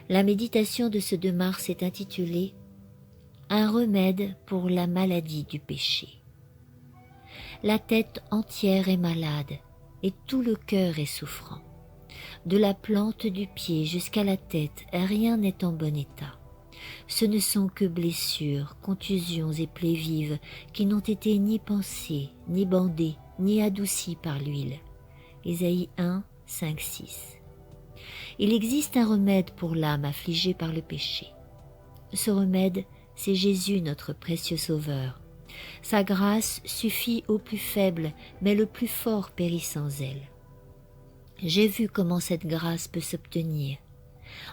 La méditation de ce 2 mars est intitulée « Un remède pour la maladie du péché ». La tête entière est malade et tout le cœur est souffrant. De la plante du pied jusqu'à la tête, rien n'est en bon état. Ce ne sont que blessures, contusions et plaies vives qui n'ont été ni pansées, ni bandées, ni adoucies par l'huile. Ésaïe 1, 5, 6. Il existe un remède pour l'âme affligée par le péché. Ce remède, c'est Jésus notre précieux Sauveur. Sa grâce suffit au plus faible, mais le plus fort périt sans elle. J'ai vu comment cette grâce peut s'obtenir.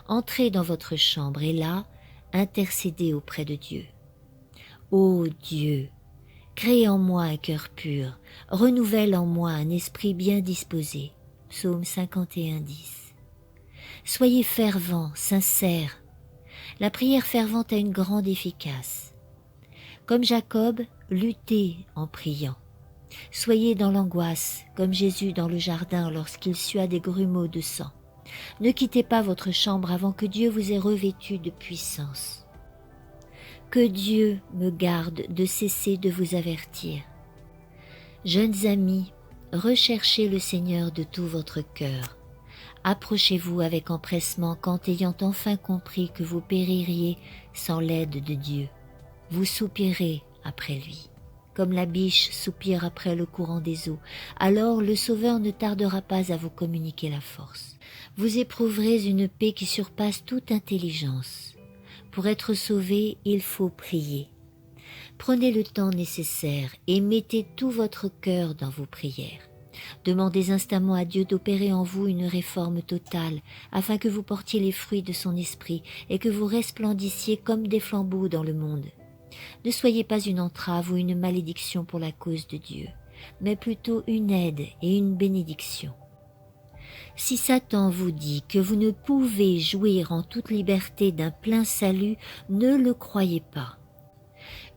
Entrez dans votre chambre et là, intercédez auprès de Dieu. Ô Dieu, crée en moi un cœur pur, renouvelle en moi un esprit bien disposé. Psaume 51, 10. Soyez fervents, sincères. La prière fervente a une grande efficace. Comme Jacob, luttez en priant. Soyez dans l'angoisse, comme Jésus dans le jardin lorsqu'il sua des grumeaux de sang. Ne quittez pas votre chambre avant que Dieu vous ait revêtu de puissance. Que Dieu me garde de cesser de vous avertir. Jeunes amis, recherchez le Seigneur de tout votre cœur. Approchez-vous avec empressement quand, ayant enfin compris que vous péririez sans l'aide de Dieu, vous soupirez après lui. Comme la biche soupire après le courant des eaux, alors le Sauveur ne tardera pas à vous communiquer la force. Vous éprouverez une paix qui surpasse toute intelligence. Pour être sauvé, il faut prier. Prenez le temps nécessaire et mettez tout votre cœur dans vos prières. Demandez instamment à Dieu d'opérer en vous une réforme totale, afin que vous portiez les fruits de son esprit et que vous resplendissiez comme des flambeaux dans le monde. Ne soyez pas une entrave ou une malédiction pour la cause de Dieu, mais plutôt une aide et une bénédiction. Si Satan vous dit que vous ne pouvez jouir en toute liberté d'un plein salut, ne le croyez pas.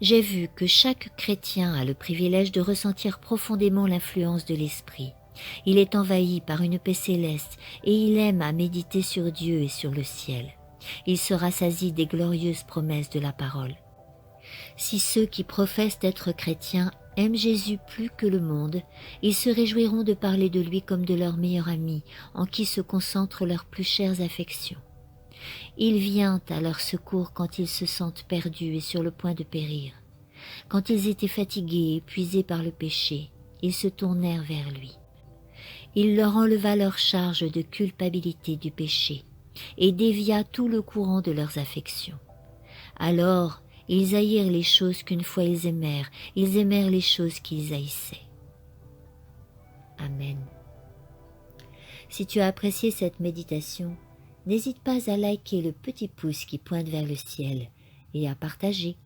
J'ai vu que chaque chrétien a le privilège de ressentir profondément l'influence de l'esprit. Il est envahi par une paix céleste et il aime à méditer sur Dieu et sur le ciel. Il se rassasie des glorieuses promesses de la parole. Si ceux qui professent d'être chrétiens aiment Jésus plus que le monde, ils se réjouiront de parler de lui comme de leur meilleur ami, en qui se concentrent leurs plus chères affections. Il vient à leur secours quand ils se sentent perdus et sur le point de périr. Quand ils étaient fatigués et épuisés par le péché, ils se tournèrent vers lui. Il leur enleva leur charge de culpabilité du péché et dévia tout le courant de leurs affections. Alors, ils haïrent les choses qu'une fois ils aimèrent les choses qu'ils haïssaient. Amen. Si tu as apprécié cette méditation, n'hésite pas à liker le petit pouce qui pointe vers le ciel et à partager.